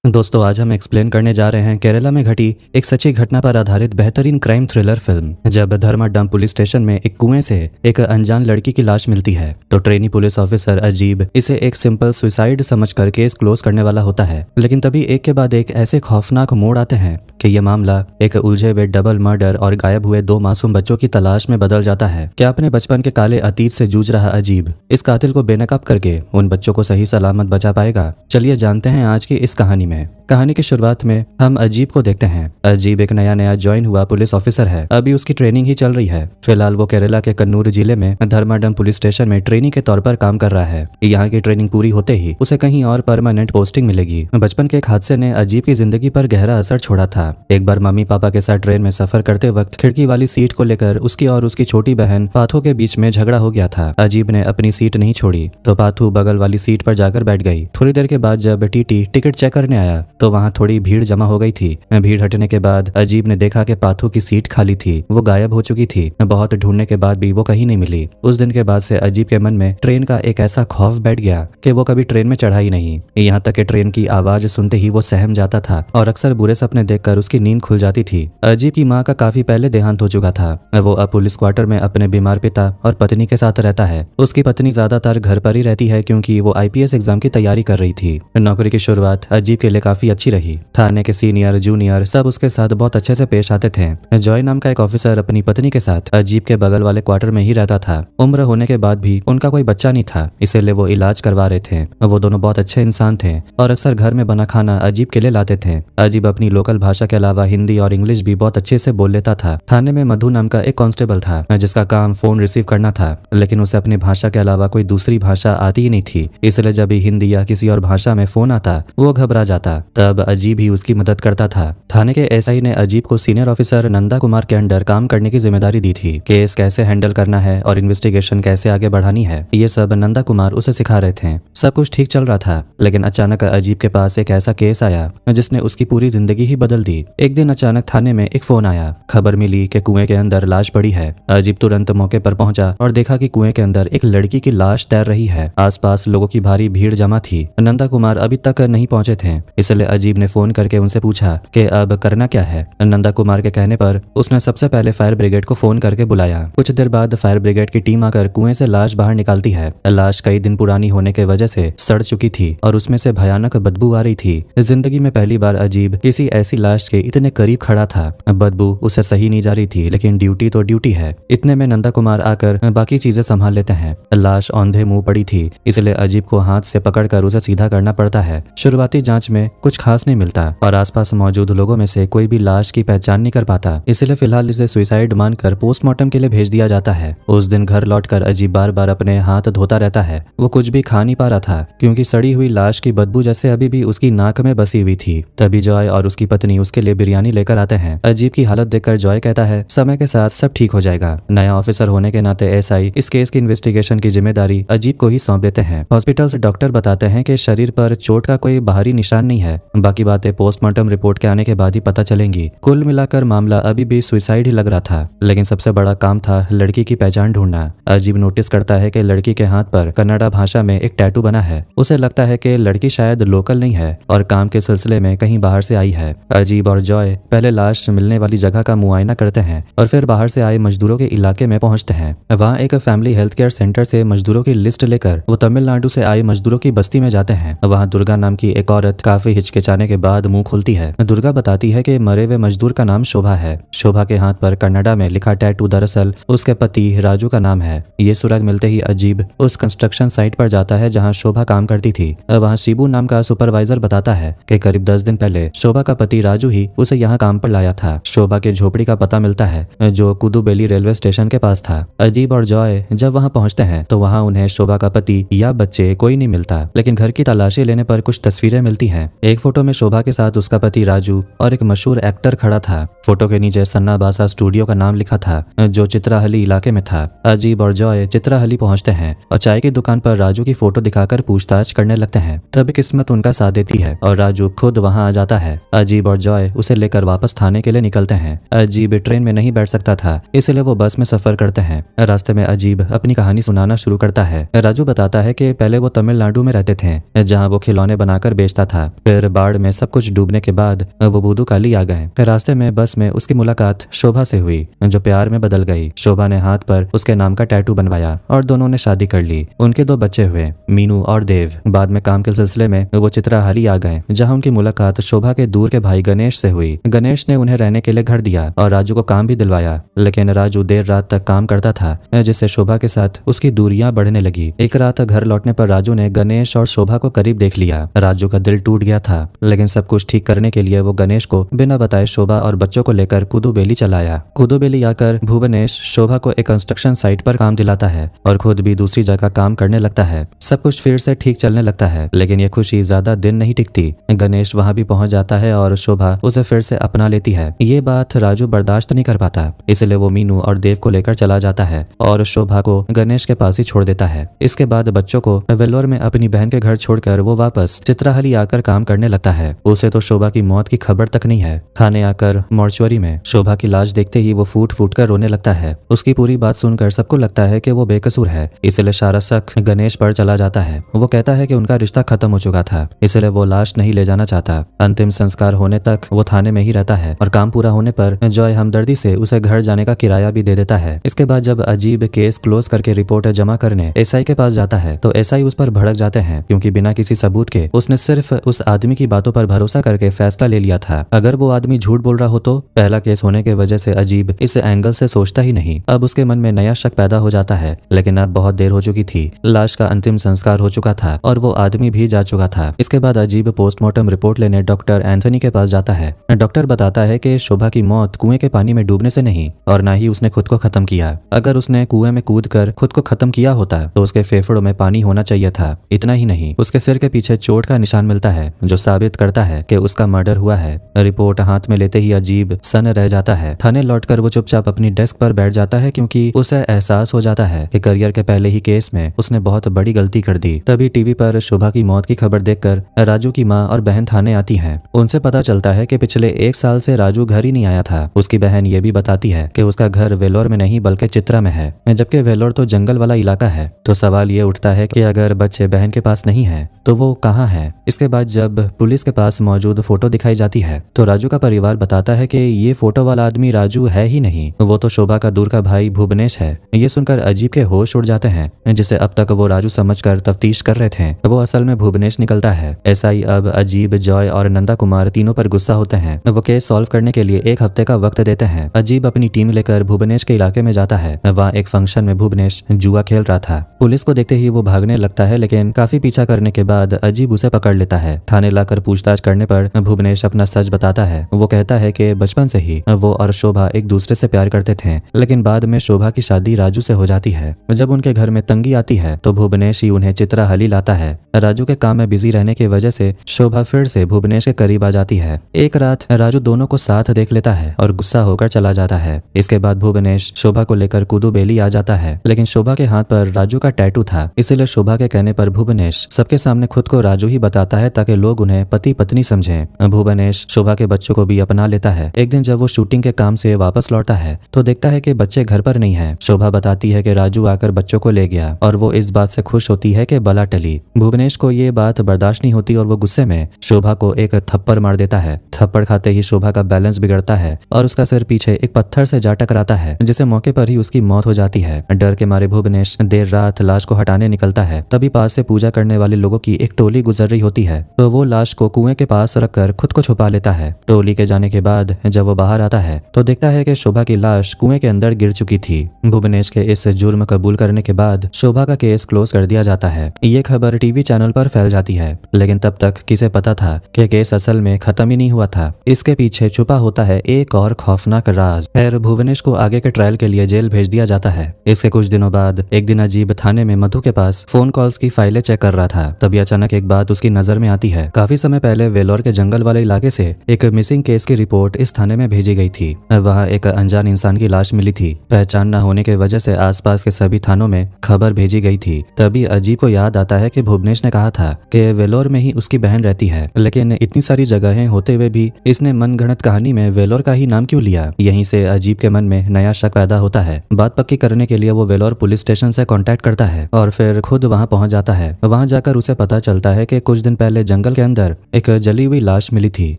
दोस्तों आज हम एक्सप्लेन करने जा रहे हैं केरला में घटी एक सच्ची घटना पर आधारित बेहतरीन क्राइम थ्रिलर फिल्म। जब धर्माडम पुलिस स्टेशन में एक कुएं से एक अनजान लड़की की लाश मिलती है तो ट्रेनी पुलिस ऑफिसर अजीब इसे एक सिंपल सुसाइड समझकर केस क्लोज करने वाला होता है। लेकिन तभी एक के बाद एक ऐसे खौफनाक मोड़ आते हैं कि यह मामला एक उलझे हुए डबल मर्डर और गायब हुए दो मासूम बच्चों की तलाश में बदल जाता है। क्या अपने बचपन के काले अतीत से जूझ रहा अजीब इस कातिल को बेनकाब करके उन बच्चों को सही सलामत बचा पाएगा? चलिए जानते हैं आज की इस कहानी में। कहानी की शुरुआत में हम अजीब को देखते हैं। अजीब एक नया ज्वाइन हुआ पुलिस ऑफिसर है। अभी उसकी ट्रेनिंग ही चल रही है। फिलहाल वो केरला के कन्नूर जिले में धर्माडम पुलिस स्टेशन में ट्रेनी के तौर पर काम कर रहा है। यहाँ की ट्रेनिंग पूरी होते ही उसे कहीं और परमानेंट पोस्टिंग मिलेगी। बचपन के एक हादसे ने अजीब की जिंदगी पर गहरा असर छोड़ा था। एक बार मम्मी पापा के साथ ट्रेन में सफर करते वक्त खिड़की वाली सीट को लेकर उसकी और उसकी छोटी बहन पाथो के बीच में झगड़ा हो गया था। अजीब ने अपनी सीट नहीं छोड़ी तो पाथो बगल वाली सीट पर जाकर बैठ गई। थोड़ी देर के बाद जब टीटी टिकट चेक करने आया तो वहाँ थोड़ी भीड़ जमा हो गई थी। भीड़ हटने के बाद अजीब ने देखा कि पाथो की सीट खाली थी, वो गायब हो चुकी थी। बहुत ढूंढने के बाद भी वो कहीं नहीं मिली। उस दिन के बाद से अजीब के मन में ट्रेन का एक ऐसा खौफ बैठ गया कि वो कभी ट्रेन में चढ़ा ही नहीं। यहाँ तक कि ट्रेन की आवाज सुनते ही वो सहम जाता था और अक्सर बुरे सपने देखकर उसकी नींद खुल जाती थी। अजीब की माँ का काफी पहले देहांत हो चुका था। वो अब पुलिस क्वार्टर में अपने बीमार पिता और पत्नी के साथ रहता है। उसकी पत्नी ज्यादातर घर पर ही रहती है क्योंकि वो आईपीएस एग्जाम की तैयारी कर रही थी। नौकरी की शुरुआत अजीब के लिए काफी अच्छी रही। थाने के सीनियर जूनियर सब उसके साथ बहुत अच्छे से पेश आते थे। जॉय नाम का एक ऑफिसर अपनी पत्नी के साथ अजीब के बगल वाले क्वार्टर में ही रहता था। उम्र होने के बाद भी उनका कोई बच्चा नहीं था, इसीलिए वो इलाज करवा रहे थे। वो दोनों बहुत अच्छे इंसान थे और अक्सर घर में बना खाना अजीब के लिए लाते थे। अजीब अपनी लोकल भाषा के अलावा हिंदी और इंग्लिश भी बहुत अच्छे से बोल लेता था। थाने में मधु नाम का एक कांस्टेबल था जिसका काम फोन रिसीव करना था, लेकिन उसे अपनी भाषा के अलावा कोई दूसरी भाषा आती ही नहीं थी, इसलिए जब भी हिंदी या किसी और भाषा में फोन आता वो घबरा जाता। तब अजीब ही उसकी मदद करता था। थाने के एसआई ने अजीब को सीनियर ऑफिसर नंदा कुमार के अंडर काम करने की जिम्मेदारी दी थी। केस कैसे हैंडल करना है और इन्वेस्टिगेशन कैसे आगे बढ़ानी है ये सब नंदा कुमार उसे सिखा रहे थे। सब कुछ ठीक चल रहा था, लेकिन अचानक अजीब के पास एक ऐसा केस आया जिसने उसकी पूरी जिंदगी ही बदल दी। एक दिन अचानक थाने में एक फोन आया। खबर मिली कि कुएं के अंदर लाश पड़ी है। अजीब तुरंत मौके पर पहुंचा और देखा कि कुएं के अंदर एक लड़की की लाश तैर रही है। आसपास लोगों की भारी भीड़ जमा थी। नंदा कुमार अभी तक नहीं पहुंचे थे, इसलिए अजीब ने फोन करके उनसे पूछा कि अब करना क्या है। नंदा कुमार के कहने पर उसने सबसे पहले फायर ब्रिगेड को फोन करके बुलाया। कुछ देर बाद फायर ब्रिगेड की टीम आकर कुएं से लाश बाहर निकालती है। लाश कई दिन पुरानी होने के वजह से सड़ चुकी थी और उसमें से भयानक बदबू आ रही थी। जिंदगी में पहली बार अजीब किसी ऐसी लाश के इतने करीब खड़ा था। बदबू उसे सही नहीं जा रही थी, लेकिन ड्यूटी तो ड्यूटी है। इतने में नंदा कुमार आकर बाकी चीजें संभाल लेते हैं। लाश औंधे मुंह पड़ी थी, इसलिए अजीब को हाथ से पकड़कर उसे सीधा करना पड़ता है। शुरुआती जांच में कुछ खास नहीं मिलता और आसपास मौजूद लोगों में से कोई भी लाश की पहचान नहीं कर पाता, इसलिए फिलहाल इसे सुसाइड मानकर पोस्टमार्टम के लिए भेज दिया जाता है। उस दिन घर लौटकर अजीब बार बार अपने हाथ धोता रहता है। वो कुछ भी खा नहीं पा रहा था क्योंकि सड़ी हुई लाश की बदबू जैसे अभी भी उसकी नाक में बसी हुई थी। तभी जॉय और उसकी पत्नी उसके लिए बिरयानी लेकर आते हैं। अजीब की हालत देखकर जॉय कहता है समय के साथ सब ठीक हो जाएगा। नया ऑफिसर होने के नाते एसआई इस केस की इन्वेस्टिगेशन की जिम्मेदारी अजीब को ही सौंप देते हैं। हॉस्पिटल से डॉक्टर बताते हैं कि शरीर पर चोट का कोई बाहरी निशान नहीं है, बाकी बातें पोस्टमार्टम रिपोर्ट के आने के बाद ही पता चलेंगी। कुल मिलाकर मामला अभी भी सुसाइड ही लग रहा था, लेकिन सबसे बड़ा काम था लड़की की पहचान ढूंढना। अजीब नोटिस करता है कि लड़की के हाथ पर कन्नड़ा भाषा में एक टैटू बना है। उसे लगता है कि लड़की शायद लोकल नहीं है और काम के सिलसिले में कहीं बाहर से आई है। अजीब और जॉय पहले लाश मिलने वाली जगह का मुआयना करते हैं और फिर बाहर से आए मजदूरों के इलाके में पहुंचते हैं। वहाँ एक फैमिली हेल्थ केयर सेंटर से मजदूरों की लिस्ट लेकर वो तमिलनाडु से आए मजदूरों की बस्ती में जाते हैं। वहाँ दुर्गा नाम की एक औरत काफी हिचकिचाने के बाद मुंह खोलती है। दुर्गा बताती है कि मरे हुए मजदूर का नाम शोभा है। शोभा के हाथ पर कन्नड़ा में लिखा टैटू दरअसल उसके पति राजू का नाम है। ये सुराग मिलते ही अजीब उस कंस्ट्रक्शन साइट पर जाता है जहां शोभा काम करती थी। वहां शिबू नाम का सुपरवाइजर बताता है कि करीब 10 दिन पहले शोभा का पति राजू ही उसे यहाँ काम पर लाया था। शोभा के झोपड़ी का पता मिलता है जो कुदुबेली रेलवे स्टेशन के पास था। अजीब और जॉय जब वहाँ पहुँचते हैं तो वहाँ उन्हें शोभा का पति या बच्चे कोई नहीं मिलता, लेकिन घर की तलाशी लेने पर कुछ तस्वीरें मिलती हैं। एक फोटो में शोभा के साथ उसका पति राजू और एक मशहूर एक्टर खड़ा था। फोटो के नीचे सन्ना बासा स्टूडियो का नाम लिखा था, जो चित्राहली इलाके में था। अजीब और जॉय चित्राहली पहुंचते हैं और चाय की दुकान पर राजू की फोटो दिखाकर पूछताछ करने लगते हैं। तभी किस्मत उनका साथ देती है और राजू खुद वहां आ जाता है। अजीब और जॉय उसे लेकर वापस थाने के लिए निकलते हैं। अजीब ट्रेन में नहीं बैठ सकता था, इसलिए वो बस में सफर करते हैं। रास्ते में अजीब अपनी कहानी सुनाना शुरू करता है। राजू बताता है कि पहले वो तमिलनाडु में रहते थे, जहाँ वो खिलौने बनाकर बेचता था। फिर बाढ़ में सब कुछ डूबने के बाद वो बुदुकाली आ गए। रास्ते में बस में उसकी मुलाकात शोभा से हुई, जो प्यार में बदल गई। शोभा ने हाथ पर उसके नाम का टैटू बनवाया और दोनों ने शादी कर ली। उनके 2 बच्चे हुए, मीनू और देव। बाद में काम के सिलसिले में वो चित्राहाली आ गए, जहाँ उनकी मुलाकात शोभा के दूर के भाई गणेश से हुई। गणेश ने उन्हें रहने के लिए घर दिया और राजू को काम भी दिलवाया, लेकिन राजू देर रात तक काम करता था, जिससे शोभा के साथ उसकी दूरियां बढ़ने लगी। एक रात घर लौटने पर राजू ने गणेश और शोभा को करीब देख लिया। राजू का दिल टूट गया था, लेकिन सब कुछ ठीक करने के लिए वो गणेश को बिना बताए शोभा और बच्चों को लेकर कुदुबेली चलाया। कुदुबेली आकर भुवनेश शोभा को एक कंस्ट्रक्शन साइट पर काम दिलाता है और खुद भी दूसरी जगह काम करने लगता है। सब कुछ फिर से ठीक चलने लगता है, लेकिन ये खुशी ज्यादा दिन नहीं टिकती। गणेश वहां भी पहुंच जाता है और शोभा उसे फिर से अपना लेती है। ये बात राजू बर्दाश्त नहीं कर पाता, इसलिए वो मीनू और देव को लेकर चला जाता है और शोभा को गणेश के पास ही छोड़ देता है। इसके बाद बच्चों को वेल्लोर में अपनी बहन के घर छोड़कर वो वापस चित्राहली आकर काम करने लगता है। उसे तो शोभा की मौत की खबर तक नहीं है। थाने आकर मॉर्चुअरी में शोभा की लाश देखते ही वो फूट फूट कर रोने लगता है। उसकी पूरी बात सुनकर सबको लगता है कि वो बेकसूर है, इसलिए सारा शक गणेश पर चला जाता है। वो कहता है कि उनका रिश्ता खत्म हो चुका था, इसलिए वो लाश नहीं ले जाना चाहता। अंतिम संस्कार होने तक वो थाने में ही रहता है और काम पूरा होने पर जॉय हमदर्दी से उसे घर जाने का किराया भी दे देता है। इसके बाद जब अजीब केस क्लोज करके रिपोर्ट जमा करने एसआई के पास जाता है, तो एसआई उस पर भड़क जाते हैं, क्योंकि बिना किसी सबूत के उसने सिर्फ उस आदमी की बातों पर भरोसा करके फैसला ले लिया था। अगर वो आदमी झूठ बोल रहा हो तो पहला केस होने की वजह से अजीब इस एंगल से सोचता ही नहीं। अब उसके मन में नया शक पैदा हो जाता है, लेकिन अब बहुत देर हो चुकी थी। लाश का अंतिम संस्कार हो चुका था और वो आदमी भी जा चुका था। इसके बाद अजीब पोस्टमार्टम रिपोर्ट लेने डॉक्टर एंथनी के पास जाता है। डॉक्टर बताता है कि शोभा की मौत कुएं के पानी में डूबने से नहीं और ना ही उसने खुद को खत्म किया। अगर उसने कुएं में कूदकर खुद को खत्म किया होता तो उसके फेफड़ों में पानी होना चाहिए था। इतना ही नहीं, उसके सिर के पीछे चोट का निशान मिलता है, जो साबित करता है कि उसका मर्डर हुआ है। रिपोर्ट हाथ में लेते ही अजीब सन रह जाता है। थाने लौटकर वो चुपचाप अपनी डेस्क पर बैठ जाता है, क्योंकि उसे एहसास हो जाता है कि करियर के पहले ही केस में उसने बहुत बड़ी गलती कर दी। तभी टीवी पर शोभा की मौत की खबर देखकर राजू की माँ और बहन थाने आती हैं। उनसे पता चलता है कि पिछले 1 साल से राजू घर ही नहीं आया था। उसकी बहन ये भी बताती है कि उसका घर वेलोर में नहीं बल्कि चित्रा में है, जबकि वेलोर तो जंगल वाला इलाका है। तो सवाल ये उठता है कि अगर बच्चे बहन के पास नहीं है तो वो कहाँ है। इसके बाद जब पुलिस के पास मौजूद फोटो दिखाई जाती है, तो राजू का परिवार बताता है कि ये फोटो वाला आदमी राजू है ही नहीं, वो तो शोभा का दूर का भाई भुवनेश है। ये सुनकर अजीब के होश उड़ जाते हैं, जिसे अब तक वो राजू समझकर तफ्तीश कर रहे थे, वो असल में भुवनेश निकलता है। एसआई अब अजीब, जॉय और नंदा कुमार तीनों पर गुस्सा होते हैं। वो केस सॉल्व करने के लिए 1 हफ्ते का वक्त देते हैं। अजीब अपनी टीम लेकर भुवनेश के इलाके में जाता है। वहाँ एक फंक्शन में भुवनेश जुआ खेल रहा था। पुलिस को देखते ही वो भागने लगता है, लेकिन काफी पीछा करने के बाद अजीब उसे पकड़ लेता है। थाने लाकर पूछताछ करने पर भुवनेश अपना सच बताता है। वो कहता है कि बचपन से ही वो और शोभा एक दूसरे से प्यार करते थे, लेकिन बाद में शोभा की शादी राजू से हो जाती है। जब उनके घर में तंगी आती है तो भुवनेश ही उन्हें चित्राहली लाता है। राजू के काम में बिजी रहने की वजह से शोभा फिर से भुवनेश के करीब आ जाती है। एक रात राजू दोनों को साथ देख लेता है और गुस्सा होकर चला जाता है। इसके बाद भुवनेश शोभा को लेकर कुदुबेली आ जाता है, लेकिन शोभा के हाथ पर राजू का टैटू था, इसलिए शोभा के कहने पर भुवनेश सबके सामने खुद को राजू ही बताता है, ताकि लोग उन्हें पति पत्नी समझें। भुवनेश शोभा के बच्चों को भी अपना लेता है। एक दिन जब वो शूटिंग के काम से वापस लौटा है तो देखता है कि बच्चे घर पर नहीं है। शोभा बताती है कि राजू आकर बच्चों को ले गया और वो इस बात से खुश होती है कि बला टली। भुवनेश को ये बात बर्दाश्त नहीं होती और वो गुस्से में शोभा को एक थप्पड़ मार देता है। थप्पड़ खाते ही शोभा का बैलेंस बिगड़ता है और उसका सिर पीछे एक पत्थर से जा टकराता है, जिसे मौके पर ही उसकी मौत हो जाती है। डर के मारे भुवनेश देर रात लाश को हटाने निकलता है। तभी पास से पूजा करने वाले लोगों की एक टोली गुजर रही होती है, तो वो लाश को कुएं के पास रखकर खुद को छुपा लेता है। टोली के जाने के बाद जब वो बाहर आता है तो देखता है कि शोभा की लाश कुएं के अंदर गिर चुकी थी। भुवनेश के इस जुर्म कबूल करने के बाद शोभा का केस क्लोज कर दिया जाता है। ये खबर टीवी चैनल पर फैल जाती है, लेकिन तब तक किसे पता था कि केस असल में खत्म ही नहीं हुआ था। इसके पीछे छुपा होता है एक और खौफनाक राज। खैर भुवनेश को आगे के ट्रायल के लिए जेल भेज दिया जाता है। इसके कुछ दिनों बाद एक दिन अजीब थाने में मधु के पास फोन कॉल्स की फाइलें चेक कर रहा था। तभी अचानक एक बात उसकी नजर में आती है। काफी समय पहले वेलोर के जंगल वाले इलाके से एक मिसिंग केस की रिपोर्ट इस पुलिस थाने में भेजी गई थी। वहाँ एक अनजान इंसान की लाश मिली थी। पहचान न होने की वजह से आसपास के सभी थानों में खबर भेजी गई थी। तभी अजीब को याद आता है कि भुवनेश ने कहा था कि वेलोर में ही उसकी बहन रहती है, लेकिन इतनी सारी जगहें होते हुए भी इसने मनगढ़ंत कहानी में वेलोर का ही नाम क्यों लिया। यहीं से अजीब के मन में नया शक पैदा होता है। बात पक्की करने के लिए वो वेलोर पुलिस स्टेशन से कांटेक्ट करता है और फिर खुद वहां पहुंच जाता है। वहां जाकर उसे पता चलता है कि कुछ दिन पहले जंगल के अंदर एक जली हुई लाश मिली थी।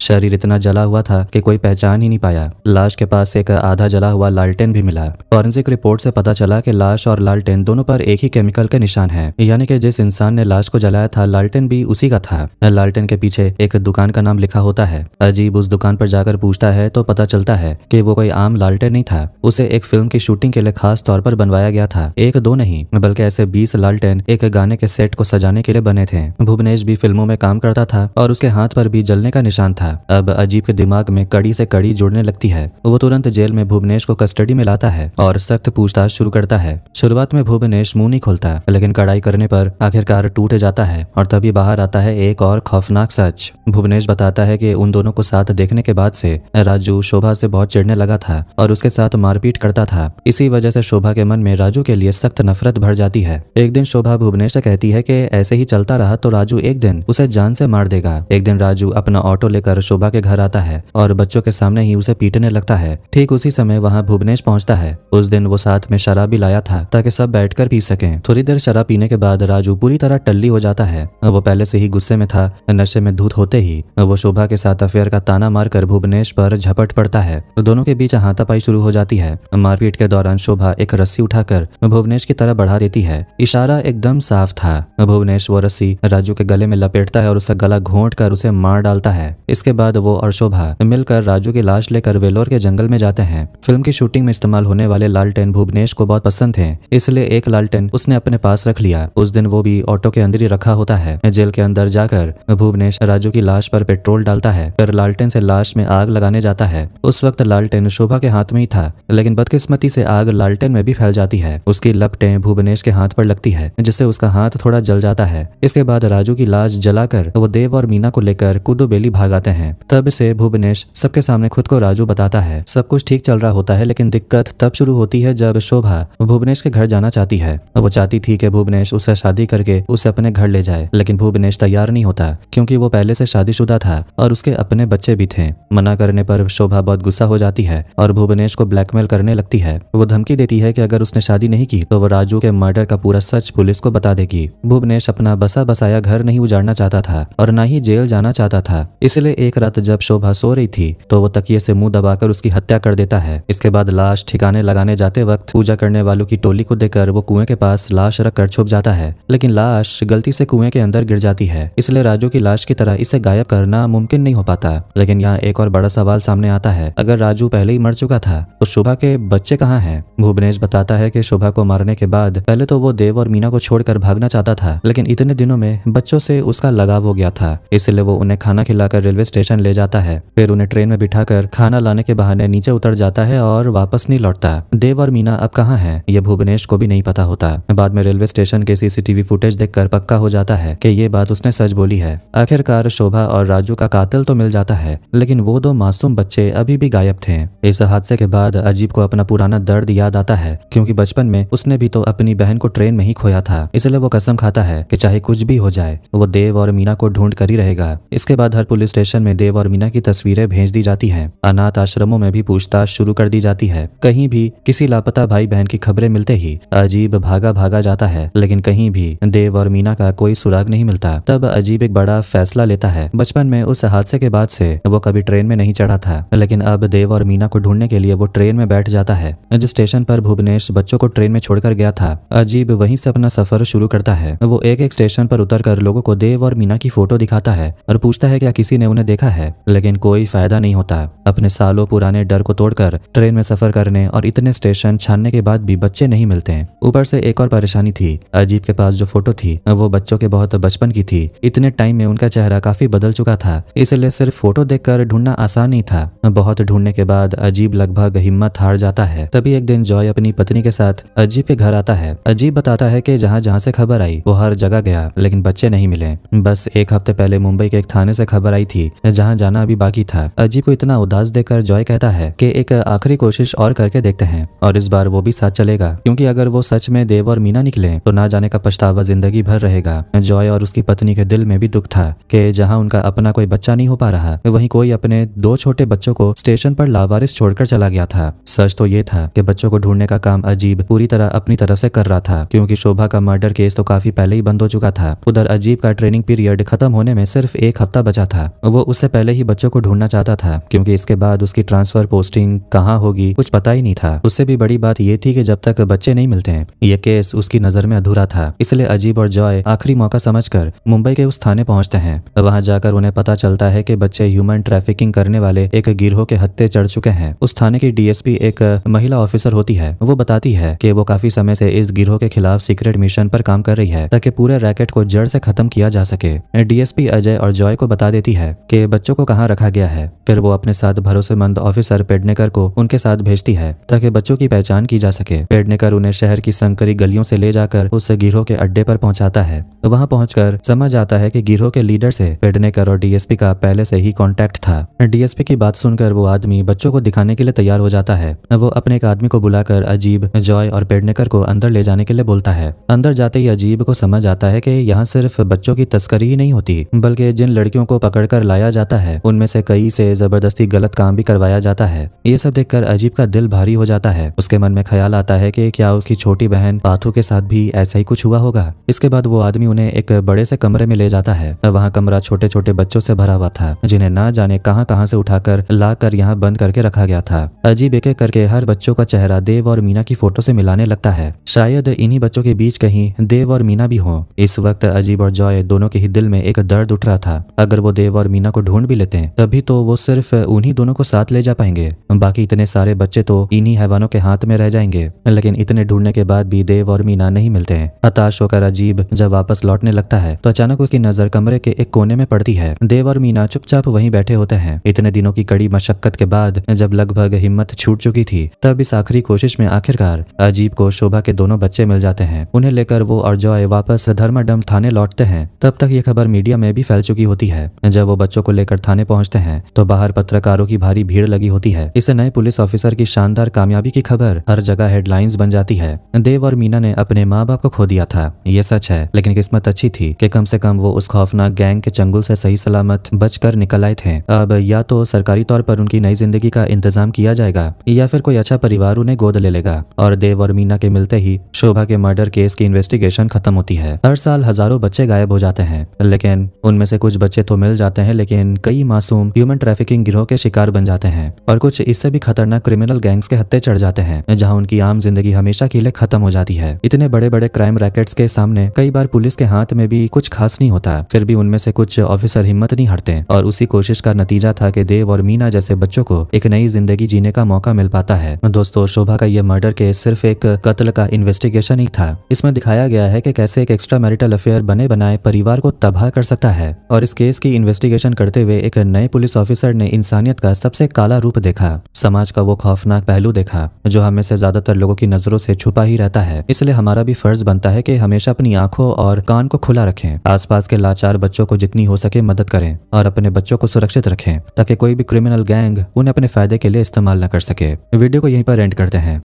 शरीर इतना जला हुआ था कि कोई पहचान ही नहीं पाया। लाश के पास एक आधा जला हुआ लालटेन भी मिला। फॉरेंसिक रिपोर्ट से पता चला कि लाश और लालटेन दोनों पर एक ही केमिकल के निशान हैं, यानी कि जिस इंसान ने लाश को जलाया था लालटेन भी उसी का था। लालटेन के पीछे एक दुकान का नाम लिखा होता है। अजीब उस दुकान पर जाकर पूछता है तो पता चलता है कि वो कोई आम लालटेन नहीं था। उसे एक फिल्म की शूटिंग के लिए खास तौर पर बनवाया गया था। एक दो नहीं बल्कि ऐसे 20 लालटेन एक गाने के सेट को सजाने के लिए बने थे। भुवनेश भी फिल्मों में काम करता था और उसके हाथ पर भी जलने का निशान था। अब अजीब के दिमाग में कड़ी से कड़ी जुड़ने लगती है। वो तुरंत जेल में भुवनेश को कस्टडी में लाता है और सख्त पूछताछ शुरू करता है। शुरुआत में भुवनेश मुंह नहीं खोलता, लेकिन कड़ाई करने पर आखिरकार टूट जाता है और तभी बाहर आता है एक और खौफनाक सच। भुवनेश बताता है कि उन दोनों को साथ देखने के बाद से राजू शोभा से बहुत चिढ़ने लगा था और उसके साथ मारपीट करता था। इसी वजह से शोभा के मन में राजू के लिए सख्त नफरत भर जाती है। एक दिन शोभा भुवनेश से कहती है कि ऐसे ही चलता रहा तो राजू एक दिन उसे जान से मार देगा। एक दिन राजू अपना ऑटो लेकर शोभा के घर आता है और बच्चों के सामने ही उसे पीटने लगता है। ठीक उसी समय वहाँ भुवनेश पहुंचता है। उस दिन वो साथ में शराब भी लाया था ताकि सब बैठकर पी सकें। थोड़ी देर शराब पीने के बाद राजू पूरी तरह टल्ली हो जाता है। वो पहले से ही गुस्से में था। नशे में धुत होते ही वो शोभा के साथ अफेयर का ताना मारकर भुवनेश पर झपट पड़ता है। दोनों के बीच हाथापाई शुरू हो जाती है। मारपीट के दौरान शोभा एक रस्सी उठाकर भुवनेश की तरफ बढ़ा देती है। इशारा एकदम साफ था। भुवनेश वो रस्सी राजू के गले में लपेटता है और उसका गला घोंट कर उसे मार डालता है। इसके बाद वो और शोभा मिलकर राजू की लाश लेकर वेलोर के जंगल में जाते हैं। फिल्म की शूटिंग में इस्तेमाल होने वाले लालटेन भुवनेश को बहुत पसंद थे, इसलिए एक लालटेन उसने अपने पास रख लिया। उस दिन वो भी ऑटो के अंदर ही रखा होता है। जेल के अंदर जाकर भुवनेश राजू की लाश पर पेट्रोल डालता है, फिर लालटेन से लाश में आग लगाने जाता है। उस वक्त लालटेन शोभा के हाथ में ही था, लेकिन बदकिस्मती से आग लालटेन में भी फैल जाती है। उसकी लपटें भुवनेश के हाथ पर लगती है, जिससे उसका हाथ थोड़ा जल जाता है। इसके बाद राजू की लाश जलाकर वो देव और मीना को लेकर कुदो बेली भाग आते हैं। तब से भुवनेश सबके सामने खुद को राजू बताता है। सब कुछ ठीक चल रहा होता है, लेकिन दिक्कत तब शुरू होती है जब शोभा भुवनेश के घर जाना चाहती है। वो चाहती थी कि भुवनेश उससे शादी करके उसे अपने घर ले जाए, लेकिन भुवनेश तैयार नहीं होता क्योंकि वो पहले से शादीशुदा था और उसके अपने बच्चे भी थे। मना करने पर शोभा बहुत गुस्सा हो जाती है और भुवनेश को ब्लैकमेल करने लगती है। वो धमकी देती है कि अगर उसने शादी नहीं की तो वो राजू के मर्डर का पूरा सच पुलिस को बता देगी। भुवनेश अपना बसा बसाया घर नहीं उजाड़ना चाहता था और ना ही जेल जाना चाहता था, इसलिए एक रात जब शोभा सो रही थी तो वो तकिए से मुंह दबाकर उसकी हत्या कर देता है। इसके बाद लाश ठिकाने लगाने जाते वक्त पूजा करने वालों की टोली को देखकर वो कुएं के पास लाश रखकर छुप जाता है, लेकिन लाश गलती से कुएं के अंदर गिर जाती है। इसलिए राजू की लाश की तरह इसे गायब करना मुमकिन नहीं हो पाता। लेकिन यहाँ एक और बड़ा सवाल सामने आता है, अगर राजू पहले ही मर चुका था तो शोभा के बच्चे कहाँ हैं? भुवनेश बताता है कि शोभा को मारने के बाद पहले तो वो देव और मीना को छोड़कर भागना चाहता था, लेकिन इतने दिनों में बच्चों से उसका लगाव हो गया था, इसलिए वो उन्हें खाना खिलाकर रेलवे स्टेशन ले जाता है। फिर उन्हें ट्रेन में बिठाकर खाना लाने के बहाने नीचे उतर जाता है और वापस नहीं लौटता। देव और मीना अब कहाँ हैं ये भुवनेश को भी नहीं पता होता। बाद में रेलवे स्टेशन के सीसीटीवी फुटेज देखकर पक्का हो जाता है कि ये बात उसने सच बोली है। आखिरकार शोभा और राजू का कातिल तो मिल जाता है, लेकिन वो दो मासूम बच्चे अभी भी गायब थे। इस हादसे के बाद अजीब को अपना पुराना दर्द याद आता है, क्योंकि बचपन में उसने भी तो अपनी बहन को ट्रेन में ही खोया था। इसलिए वो कसम खाता है कि चाहे कुछ भी हो जाए वो देव और मीना को ढूंढ कर ही रहेगा। इसके बाद हर पुलिस स्टेशन में देव और मीना की तस्वीरें भेज दी जाती हैं। अनाथ आश्रमों में भी पूछताछ शुरू कर दी जाती है। कहीं भी किसी लापता भाई बहन की खबरें मिलते ही अजीब भागा भागा जाता है, लेकिन कहीं भी देव और मीना का कोई सुराग नहीं मिलता। तब अजीब एक बड़ा फैसला लेता है। बचपन में उस हादसे के बाद से वो कभी ट्रेन में नहीं चढ़ा था, लेकिन अब देव और मीना को ढूंढने के लिए वो ट्रेन में बैठ जाता है। जिस स्टेशन पर भुवनेश बच्चों को ट्रेन में छोड़कर गया था, अजीब वहीं से अपना सफर शुरू करता है। वो एक एक स्टेशन पर उतरकर लोगों को देव और मीना की फोटो दिखाता है और पूछता है क्या किसी ने उन्हें देखा है, लेकिन कोई फायदा नहीं होता। अपने सालों पुराने डर को तोड़कर ट्रेन में सफर करने और इतने स्टेशन छानने के बाद भी बच्चे नहीं मिलते। ऊपर से एक और परेशानी थी, अजीब के पास जो फोटो थी वो बच्चों के बहुत बचपन की थी। इतने टाइम में उनका चेहरा काफी बदल चुका था, इसलिए सिर्फ फोटो देखकर ढूंढना आसान नहीं था। बहुत ढूंढने के बाद अजीब लगभग हिम्मत हार जाता है। तभी एक दिन जॉय अपनी पत्नी के साथ अजीब के घर आता है। अजीब बताता है कि जहाँ जहाँ से खबर आई वो हर जगह गया, लेकिन बच्चे नहीं मिले। बस एक हफ्ते पहले मुंबई के एक थाने से खबर आई थी जहाँ जाना अभी बाकी था। अजीब को इतना उदास देखकर जॉय कहता है कि एक आखिरी कोशिश और करके देखते हैं और इस बार वो भी साथ चलेगा, क्योंकि अगर वो सच में देव और मीना निकले तो ना जाने का पछतावा जिंदगी भर रहेगा। जॉय और उसकी पत्नी के दिल में भी दुख था कि जहां उनका अपना कोई बच्चा नहीं हो पा रहा, वहीं कोई अपने 2 छोटे बच्चों को स्टेशन पर लावारिस छोड़कर चला गया था। सच तो ये था कि बच्चों को ढूंढने का काम अजीब पूरी तरह अपनी तरफ से कर रहा था, क्योंकि शोभा का मर्डर केस तो काफी पहले ही बंद हो चुका था। उधर अजीब का ट्रेनिंग पीरियड खत्म होने में सिर्फ 1 हफ्ता बचा था। वो उससे पहले ही बच्चों को ढूंढना चाहता था, क्योंकि इसके बाद उसकी ट्रांसफर पोस्टिंग कहाँ होगी कुछ पता ही नहीं था। उससे भी बड़ी बात ये थी कि जब तक बच्चे नहीं मिलते ये केस उसकी नजर में अधूरा था। इसलिए अजीब और जॉय आखिरी मौका समझकर मुंबई के उस थाने पहुंचते हैं। वहां जाकर उन्हें पता चलता है कि बच्चे ह्यूमन ट्रैफिकिंग करने वाले एक गिरोह के हत्थे चढ़ चुके हैं। उस थाने की डीएसपी एक महिला ऑफिसर होती है। वो बताती है कि वो काफी समय से इस गिरोह के खिलाफ सीक्रेट मिशन पर काम कर रही है, ताकि पूरे रैकेट को जड़ से खत्म किया जा सके। डीएसपी अजय और जॉय को बता देती है कि बच्चों को कहाँ रखा गया है। फिर वो अपने साथ भरोसेमंद ऑफिसर पेडनेकर को उनके साथ भेजती है ताकि बच्चों की पहचान की जा सके। पेडनेकर उन्हें शहर की संकरी गलियों से ले जाकर उस गिरोह के अड्डे पर पहुंचाता है। वहां पहुंचकर समझ आता है कि गिरोह के लीडर से पेडनेकर और डीएसपी का पहले से ही कांटेक्ट था। डीएसपी की बात सुनकर वो आदमी बच्चों को दिखाने के लिए तैयार हो जाता है। वो अपने एक आदमी को बुलाकर अजीब, जॉय और पेडनेकर को अंदर ले जाने के लिए बोलता है। अंदर जाते ही अजीब को समझ आता है कि यहाँ सिर्फ बच्चों की तस्करी ही नहीं होती, बल्कि जिन लड़कियों को पकड़कर लाया जाता है उनमें से कई से जबरदस्ती गलत काम भी करवाया जाता है। ये सब देखकर अजीब का दिल भारी हो जाता है। उसके मन में ख्याल आता है कि क्या उसकी छोटी बहन पाथू के साथ भी ऐसा ही कुछ हुआ होगा। इसके बाद वो आदमी उन्हें एक बड़े से कमरे में ले जाता है। वहाँ कमरा छोटे छोटे बच्चों से भरा हुआ था, जिन्हें ना जाने कहां से उठाकर लाकर यहाँ बंद करके रखा गया था। अजीब एक एक करके हर बच्चों का चेहरा देव और मीना की फोटो से मिलाने लगता है। शायद इन्हीं बच्चों के बीच कहीं देव और मीना भी हो। इस वक्त अजीब और जॉय दोनों के ही दिल में एक दर्द उठ रहा था। अगर वो देव और मीना को ढूंढ भी लेते हैं तभी तो वो सिर्फ उन्हीं दोनों को साथ ले जा पाएंगे, बाकी इतने सारे बच्चे तो इन्हीं हैवानों के हाथ में रह जाएंगे। लेकिन इतने ढूंढने के बाद भी देव और मीना नहीं मिलते हैं। हताश होकर अजीब जब वापस लौटने लगता है तो अचानक उसकी नजर कमरे के एक कोने में पड़ती है। देव और मीना चुपचाप वहीं बैठे होते हैं। इतने दिनों की कड़ी मशक्कत के बाद जब लगभग हिम्मत छूट चुकी थी, तब इस आखिरी कोशिश में आखिरकार अजीब को शोभा के दोनों बच्चे मिल जाते हैं। उन्हें लेकर वो और जॉय वापस धर्माडंप थाने लौटते हैं। तब तक ये खबर मीडिया में भी फैल चुकी होती है। जब वो बच्चों को लेकर थाने पहुंचते हैं तो बाहर पत्रकारों की भारी भीड़ लगी होती है। इस नए पुलिस ऑफिसर की शानदार कामयाबी की खबर हर जगह हेडलाइंस बन जाती है। देव और मीना ने अपने माँ बाप को खो दिया था, ये सच है, लेकिन किस्मत अच्छी थी कि कम से कम वो उस खौफनाक गैंग के चंगुल से सही सलामत बचकर निकल आए थे। अब या तो सरकारी तौर पर उनकी नई जिंदगी का इंतजाम किया जाएगा या फिर कोई अच्छा परिवार उन्हें गोद ले लेगा। और देव और मीना के मिलते ही शोभा के मर्डर केस की इन्वेस्टिगेशन खत्म होती है। हर साल हजारों बच्चे गायब हो जाते हैं, लेकिन उनमें से कुछ बच्चे तो मिल जाते हैं, लेकिन कई मासूम ह्यूमन ट्रैफिकिंग गिरोह के शिकार बन जाते हैं और कुछ इससे भी खतरनाक क्रिमिनल गैंग्स के हत्थे चढ़ जाते हैं, जहां उनकी आम जिंदगी हमेशा के लिए खत्म हो जाती है। इतने बड़े बड़े क्राइम रैकेट्स के सामने कई बार पुलिस के हाथ में भी कुछ खास नहीं होता, फिर भी उनमें से कुछ ऑफिसर हिम्मत नहीं हारते और उसी कोशिश का नतीजा था कि देव और मीना जैसे बच्चों को एक नई जिंदगी जीने का मौका मिल पाता है। दोस्तों, शोभा का यह मर्डर केस सिर्फ एक कत्ल का इन्वेस्टिगेशन ही था। इसमें दिखाया गया है कि कैसे एक एक्स्ट्रा मैरिटल अफेयर बने बनाए परिवार को तबाह कर सकता है। और इस केस की इन्वेस्टिगेशन करते हुए एक नए पुलिस ऑफिसर ने इंसानियत का सबसे काला रूप देखा, समाज का वो खौफनाक पहलू देखा जो हमें से ज्यादातर लोगों की नजरों से छुपा ही रहता है। इसलिए हमारा भी फर्ज बनता है कि हमेशा अपनी आंखों और कान को खुला रखें, आसपास के लाचार बच्चों को जितनी हो सके मदद करें और अपने बच्चों को सुरक्षित रखें ताकि कोई भी क्रिमिनल गैंग उन्हें अपने फायदे के लिए इस्तेमाल न कर सके। वीडियो को यहीं पर एंड करते हैं।